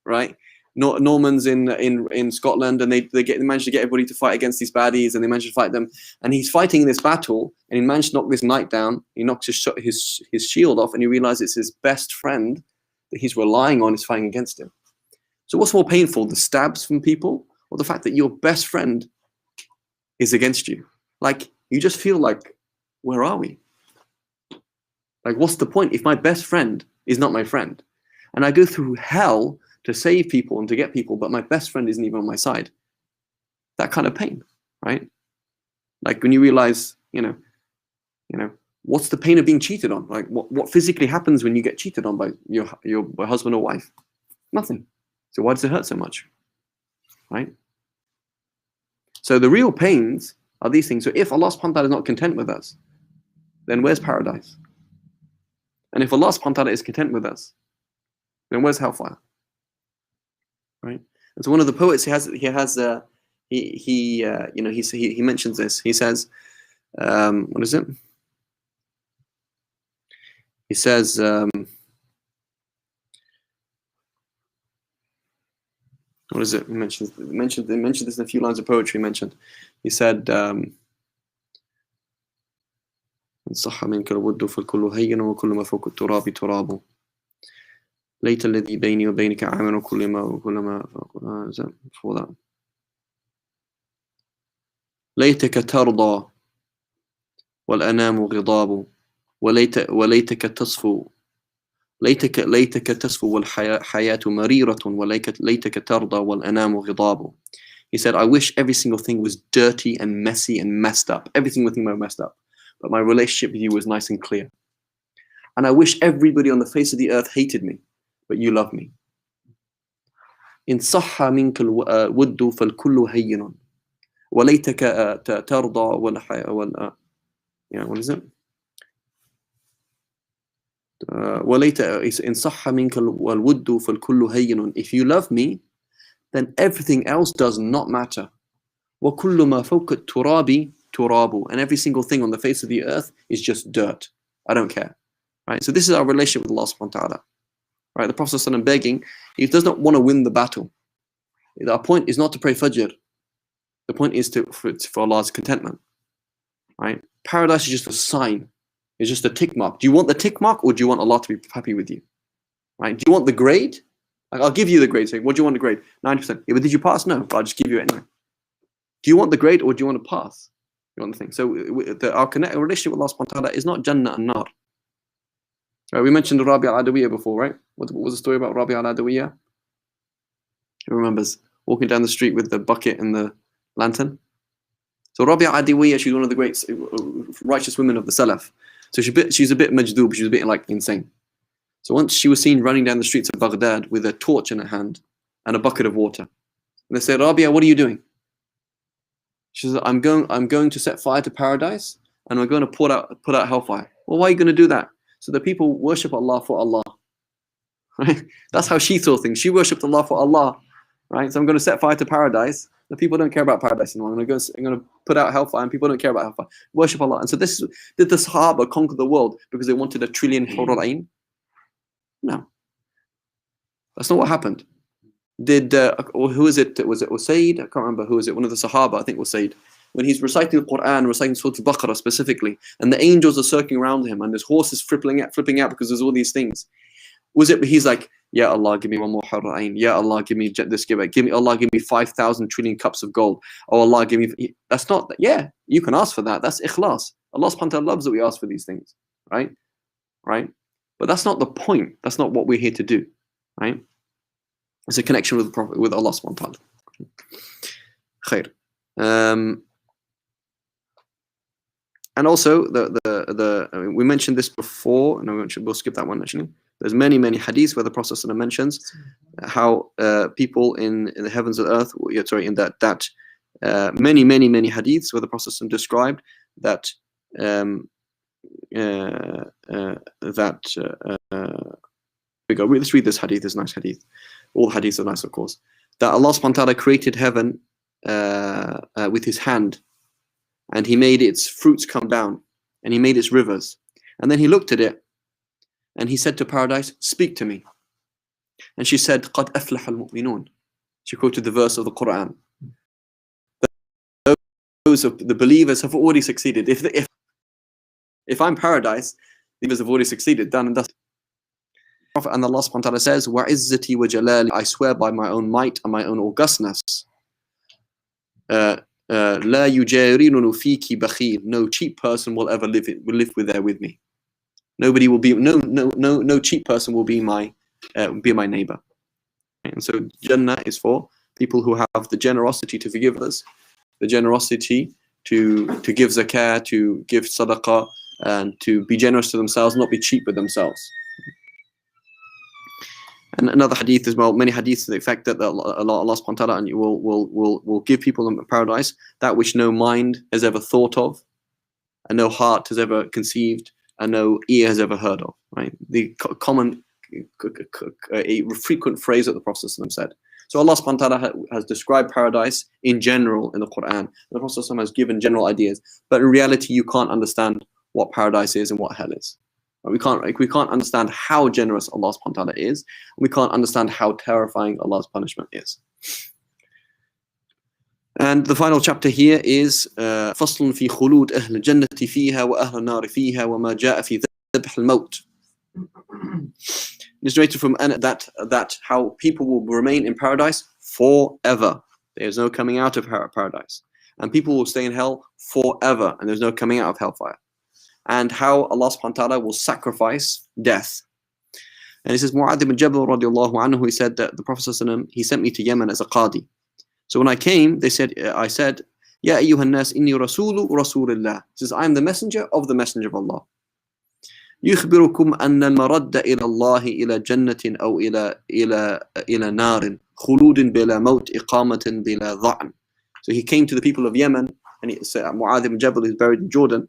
[SPEAKER 1] right? Normans in Scotland, and they managed to get everybody to fight against these baddies, and they managed to fight them. And he's fighting this battle, and he managed to knock this knight down. He knocks his shield off, and he realizes it's his best friend that he's relying on is fighting against him. So what's more painful, the stabs from people, or the fact that your best friend is against you? Like, you just feel like, where are we? Like, what's the point if my best friend is not my friend? And I go through hell to save people and to get people, but my best friend isn't even on my side. That kind of pain, right? Like when you realize, you know, what's the pain of being cheated on? Like what physically happens when you get cheated on by your husband or wife? Nothing. So why does it hurt so much, right? So the real pains are these things. So if Allah subhanahu wa ta'ala is not content with us, then where's paradise? And if Allah subhanahu wa ta'ala is content with us, then where's hellfire? Right? And so one of the poets he mentions this. He says, what is it? He says, what is it? They mentioned this in a few lines of poetry. He said, صح منك الود فالكل هين وكل ما فوق التراب تراب ليت الذي بيني وبينك عامر وكل ما فوق ذا ليتك ترضى والأنام غضاب وليتك تصفو ليتك تصفو والحياة مريرة وليتك ترضى والأنام غضاب. He said, I wish every single thing was dirty and messy and messed up. Every single thing was messed up. But my relationship with you was nice and clear. And I wish everybody on the face of the earth hated me, but you love me. إن صح منك الود فالكل هين وليتك ترضى what is it? إن صح منك الود فالكل هين. If you love me, then everything else does not matter. وكل ما فوق التراب تراب. And every single thing on the face of the earth is just dirt. I don't care. Right? So this is our relationship with Allah subhanahu wa ta'ala. Right? The Prophet ﷺ begging, he does not want to win the battle. Our point is not to pray Fajr. The point is for Allah's contentment. Right? Paradise is just a sign. It's just a tick mark. Do you want the tick mark, or do you want Allah to be happy with you? Right? Do you want the grade? Like, I'll give you the grade. Say, what do you want the grade? 90%. Yeah, but did you pass? No, but I'll just give you it anyway. Do you want the grade, or do you want to pass? You want the thing. So our relationship with Allah subhanahu wa ta'ala is not Jannah and Nar. Right, we mentioned Rabi' al-Adawiyya before, right? What was the story about Rabi' al-Adawiyya? Who remembers? Walking down the street with the bucket and the lantern. So Rabi' al-Adawiyya, she's one of the great righteous women of the Salaf. So she's a bit majdoob, she's a bit like insane. So once she was seen running down the streets of Baghdad with a torch in her hand and a bucket of water. And they said, Rabia, what are you doing? She says, I'm going to set fire to paradise, and we're going to put out hellfire. Well, why are you going to do that? So the people worship Allah for Allah. Right? That's how she saw things. She worshipped Allah for Allah. Right? So I'm going to set fire to paradise. The people don't care about paradise anymore. I'm going to put out hellfire, and people don't care about hellfire. Worship Allah. And so did the Sahaba conquer the world because they wanted 1 trillion Hur al-Ain? No. That's not what happened. Who is it? Was it Usaid? I can't remember. Who is it? One of the Sahaba, I think Usaid. When he's reciting the Quran, reciting Surah Al-Baqarah specifically, and the angels are circling around him, and his horse is flipping out because there's all these things. He's like, Ya Allah, give me 1 more Hur al-Ain. Ya Allah, give me this, give me Allah, give me 5,000 trillion cups of gold. Oh Allah, give me. That's not. Yeah, you can ask for that. That's ikhlas. Allah subhanahu wa ta'ala loves that we ask for these things, right? Right. But that's not the point. That's not what we're here to do, right? It's a connection with the Prophet, with Allah subhanahu wa ta'ala. Khair. And also we mentioned this before. No, we'll skip that one actually. There's many hadiths where the Prophet mentions how people in the heavens and earth. In many hadiths where the Prophet described that let's read this hadith. This nice hadith. All hadiths are nice, of course. That Allah subhanahu wa ta'ala created heaven with His hand, and He made its fruits come down, and He made its rivers, and then He looked at it, and He said to paradise, "Speak to me." And she said, "Qad aflaha al-mu'minun." She quoted the verse of the Quran. Those of the believers have already succeeded. If I'm paradise, the believers have already succeeded, done and dusted. And Allah subhanahu wa ta'ala says, وَعِزَّتِي وَجَلَالِي, I swear by my own might and my own augustness. لَا يُجَارِنُ فِيكِ بَخِيلٌ, no cheap person will ever live there with me. Nobody will be, no cheap person will be my neighbor. And so Jannah is for people who have the generosity to forgive others, the generosity to give zakah, to give sadaqah, and to be generous to themselves, not be cheap with themselves. And another hadith as well, many hadiths to the effect that Allah subhanahu wa ta'ala will give people in paradise that which no mind has ever thought of, and no heart has ever conceived, and no ear has ever heard of. Right? The common, a frequent phrase that the Prophet said. So Allah subhanahu wa ta'ala has described paradise in general in the Quran. The Prophet has given general ideas, but in reality you can't understand what paradise is and what hell is. We can't understand how generous Allah subhanahu wa ta'ala is. We can't understand how terrifying Allah's punishment is. And the final chapter here is فصل في خلود أهل الجنة فيها وأهل النار فيها وما جاء في ذبح الموت. It's narrated from that how people will remain in paradise forever. There is no coming out of paradise. And people will stay in hell forever, and there's no coming out of hellfire. And how Allah subhanahu wa ta'ala will sacrifice death. And he says, Mu'adh ibn Jabal radiallahu anhu, he said that the Prophet ﷺ, he sent me to Yemen as a qadi. So when I came, I said, Ya ayyuhan nas inni rasulu rasulillah. He says, I am the messenger of Allah. يخبركم أن المرد إلى الله إلى جنة أو إلى نار خلود بلا موت إقامة بلا ضعن. So he came to the people of Yemen, and he said, Mu'adh ibn Jabal is buried in Jordan.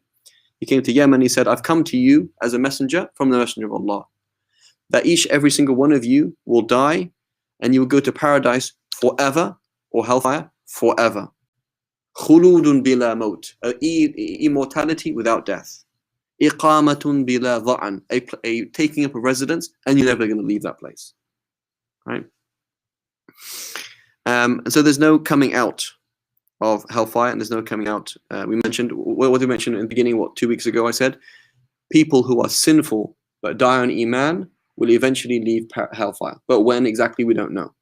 [SPEAKER 1] He came to Yemen, he said, I've come to you as a messenger from the messenger of Allah, that every single one of you will die and you will go to paradise forever, or hellfire forever. خلود بلا موت, immortality without death. إقامة بلا ضعن, a taking up a residence, and you're never going to leave that place. Right? So there's no coming out of hellfire, and there's no coming out. We mentioned, what did we mention in the beginning? 2 weeks ago? I said people who are sinful but die on Iman will eventually leave hellfire. But when exactly, we don't know.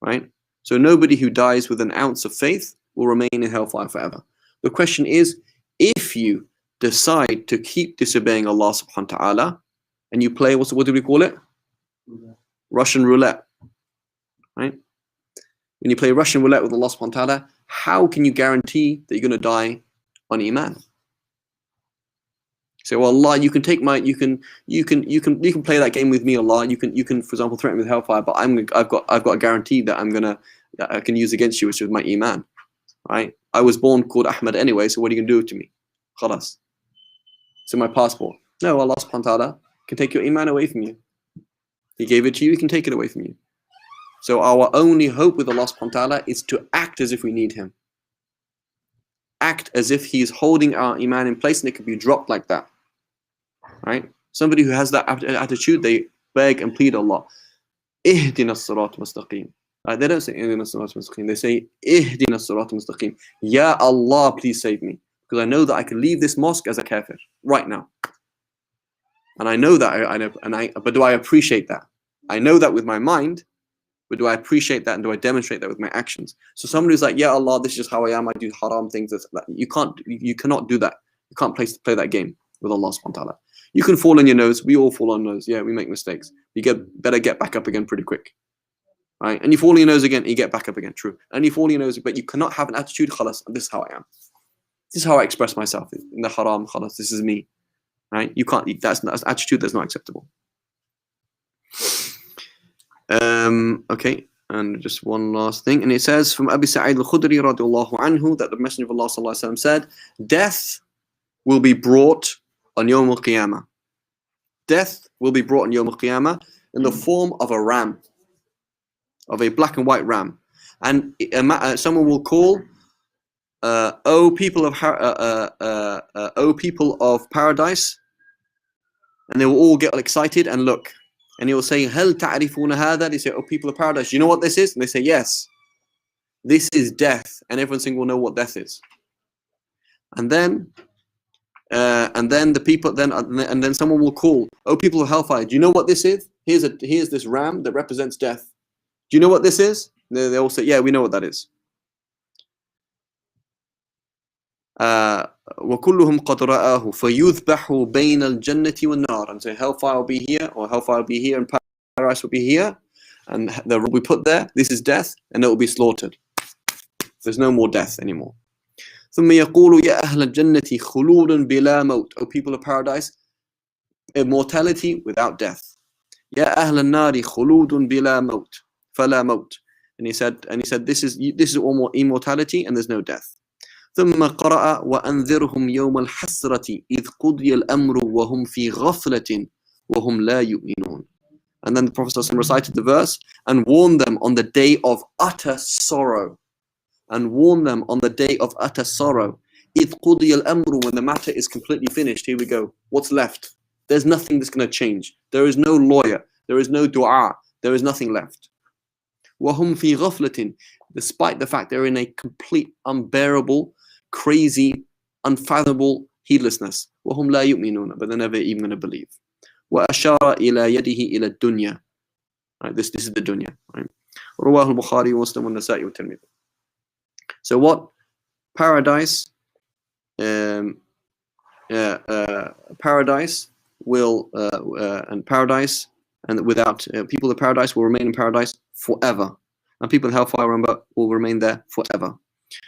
[SPEAKER 1] Right? So nobody who dies with an ounce of faith will remain in hellfire forever. The question is, if you decide to keep disobeying Allah subhanahu wa ta'ala, and you play, what do we call it? Russian roulette. Right? When you play Russian roulette with Allah subhanahu wa ta'ala, how can you guarantee that you're going to die on Iman? Say, well, Allah, you can take my, you can play that game with me, Allah. You can, for example, threaten me with hellfire, but I've got a guarantee that I can use against you, which is my Iman. Right? I was born called Ahmed anyway, so what are you going to do to me? Khalas. It's in my passport. No, Allah subhanahu wa ta'ala can take your Iman away from you. He gave it to you, He can take it away from you. So our only hope with Allah subhanahu wa ta'ala is to act as if we need Him. Act as if He is holding our Iman in place, and it could be dropped like that. Right? Somebody who has that attitude, they beg and plead Allah. Ihdina as-sirat mustaqim. Right? They don't say Ihdina as-sirat mustaqim. They say Ihdina as-sirat mustaqim. Ya Allah, please save me. Because I know that I can leave this mosque as a kafir right now. And I know that, but do I appreciate that? I know that with my mind, but do I appreciate that, and do I demonstrate that with my actions? So somebody who's like, yeah, Allah, this is just how I am, I do haram things. You cannot do that. You can't play that game with Allah subhanahu wa ta'ala. You can fall on your nose. We all fall on our nose. Yeah, we make mistakes. Better get back up again pretty quick. Right? And you fall on your nose again, you get back up again. True. And you fall on your nose, but you cannot have an attitude, khalas, this is how I am. This is how I express myself in the haram, khalas, this is me. Right? You can't, that's an attitude that's not acceptable. Okay, and just one last thing. And it says from Abi Sa'id al-Khudri radiallahu anhu that the Messenger of Allah sallallahu alaihi wasallam said, death will be brought on Yawm al-Qiyamah. Death will be brought on Yawm al-Qiyamah in the form of a ram, of a black and white ram. And someone will call, O people of paradise, and they will all get excited and look. And he will say, هل تعرفون هذا? They say, oh, people of paradise, do you know what this is? And they say, yes. This is death. And everyone saying will know what death is. And then the people and then someone will call, oh, people of hellfire, do you know what this is? Here's this ram that represents death. Do you know what this is? They all say, yeah, we know what that is. وَكُلُّهُمْ قَدْ رَآهُ فَيُذْبَحُ بَيْنَ الْجَنَّةِ وَالنَّارِ. And so hellfire will be here, or hellfire will be here, and paradise will be here, and they will be put there. This is death, and it will be slaughtered. There's no more death anymore. ثُمَّ يَقُولُ يَا أَهْلَ الْجَنَّةِ خُلُودٌ بِلَا مَوْتٍ. O people of paradise, immortality without death. يَا أَهْلَ النَّارِ خُلُودٌ بِلَا مَوْتٍ فَلَا مَوْتٍ. And he said, this is all immortality, and there's no death. ثم قرأ وأنذرهم يوم الحسرة إذ قضي الأمر وهم في غفلة وهم لا يؤمنون. And then the Prophet ﷺ recited the verse and warned them on the day of utter sorrow. And warned them on the day of utter sorrow. إذ قضي الأمر, when the matter is completely finished. Here we go. What's left? There's nothing that's going to change. There is no lawyer. There is no dua. There is nothing left. وهم في غفلة, despite the fact they're in a complete, unbearable, crazy, unfathomable heedlessness. وهم لا يؤمنون, but they're never even going to believe. وأشار إلى يده إلى الدنيا. Right, this is the dunya. Right? رواه البخاري ومسلم والنسائي والترمذي. So what? Paradise. Paradise will and paradise and without people of paradise will remain in paradise forever, and people in hellfire, remember, will remain there forever.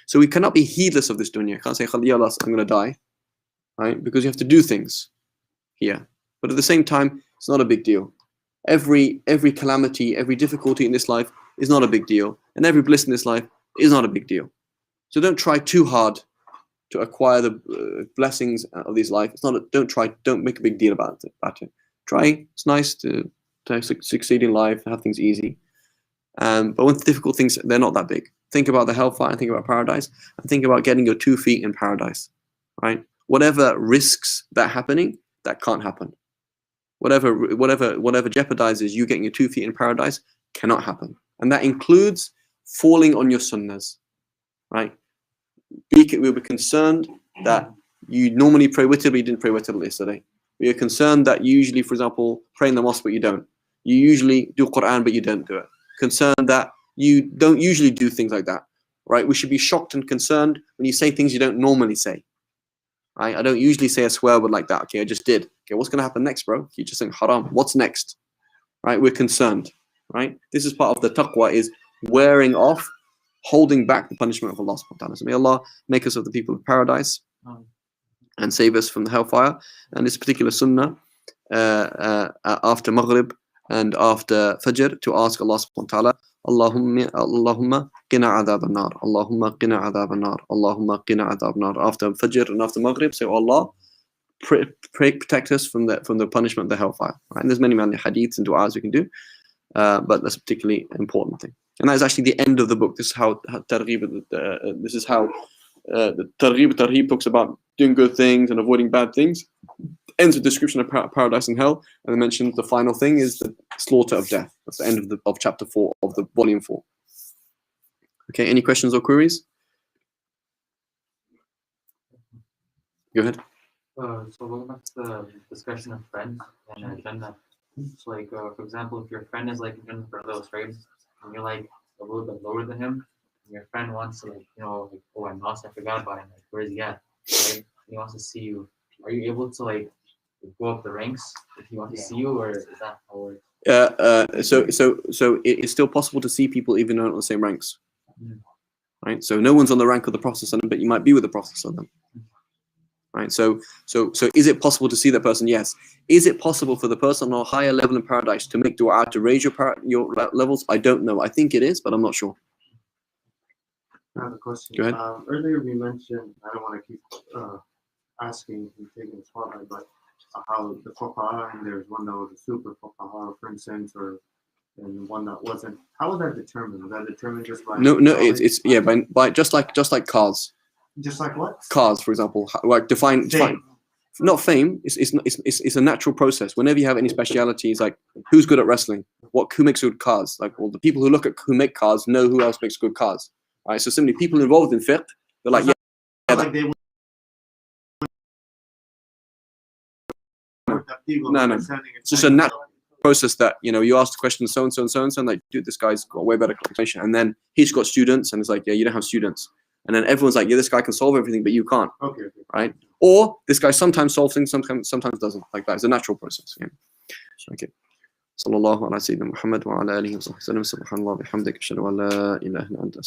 [SPEAKER 1] So we cannot be heedless of this dunya. You can't say, I'm going to die, right? Because you have to do things here. But at the same time, it's not a big deal. Every calamity, every difficulty in this life is not a big deal, and every bliss in this life is not a big deal. So don't try too hard to acquire the blessings of this life. It's not. Don't make a big deal about it. Try. It's nice to succeed in life, have things easy. But when difficult things, they're not that big. Think about the hellfire and think about paradise, and think about getting your 2 feet in paradise, right? Whatever risks that happening, that can't happen. Whatever jeopardizes you getting your 2 feet in paradise cannot happen. And that includes falling on your sunnahs, right? We'll be concerned that you normally pray witr, but you didn't pray witr yesterday. We are concerned that you usually, for example, pray in the mosque, but you don't. You usually do Quran, but you don't do it. Concerned that you don't usually do things like that, right? We should be shocked and concerned when you say things you don't normally say, right? I don't usually say a swear word like that. Okay, I just did. Okay, what's going to happen next, bro? You're just saying haram. What's next, right? We're concerned, right? This is part of the taqwa, is wearing off, holding back the punishment of Allah subhanahu wa ta'ala. So may Allah make us of the people of paradise and save us from the hellfire. And this particular sunnah after Maghrib and after Fajr, to ask Allah subhanahu wa ta'ala, Allahumma qina adhab an-nar, Allahumma qina adhab an-nar, Allahumma qina adhab an-nar. After Fajr and after Maghrib, say, Allah, protect us from the punishment of the hellfire. Right? And there's many hadiths and du'as we can do, but that's a particularly important thing. And that is actually the end of the book. This is how Targhib, the Targhib talks about doing good things and avoiding bad things. Ends with description of paradise and hell, and I mentioned the final thing is the slaughter of death. That's the end of chapter 4 of the volume 4. Okay, any questions or queries? Go ahead.
[SPEAKER 4] So going back to the discussion of friends and Jannah. So like, for example, if your friend is like in Jannah for those frames, and you're like a little bit lower than him, and your friend wants to like, oh, I'm lost, I forgot about him. Like, where's he at? Right? He wants to see you. Are you able to like go up the ranks if he wants to see you, or is that how it works?
[SPEAKER 1] So it's still possible to see people even though they're not on the same ranks, right? So no one's on the rank of the Prophet, but you might be with the Prophet, right? So is it possible to see that person? Yes. Is it possible for the person on a higher level in paradise to make dua to raise your levels? I don't know. I think it is, but I'm not sure.
[SPEAKER 2] I have a question.
[SPEAKER 1] Go ahead.
[SPEAKER 2] Earlier we mentioned, I don't want to keep asking and taking the spotlight, but how the fuqaha, and there's one that was a super fuqaha, for instance, and one that wasn't. How was that determined? Was that determined just by?
[SPEAKER 1] No, it's by just like cars.
[SPEAKER 2] Just like what?
[SPEAKER 1] Cars, for example, like define not fame. It's a natural process. Whenever you have any specialities, like who's good at wrestling, who makes good cars, like all the people who look at who make cars know who else makes good cars, right? So similarly, people involved in fiqh, they're like,
[SPEAKER 2] Like they would-
[SPEAKER 1] No. It's just a natural process that, you know, you ask the question so and so and so and so, and like, dude, this guy's got way better qualification, and then he's got students, and it's like, yeah, you don't have students, and then everyone's like, yeah, this guy can solve everything, but you can't,
[SPEAKER 2] Okay.
[SPEAKER 1] right? Or this guy sometimes solves things, sometimes doesn't. Like that. It's a natural process. Yeah. Okay. صلى الله على سيدنا محمد وعلى آله وصحبه وسلم سبحان الله وبحمدك أشهد أن لا إله إلا أنت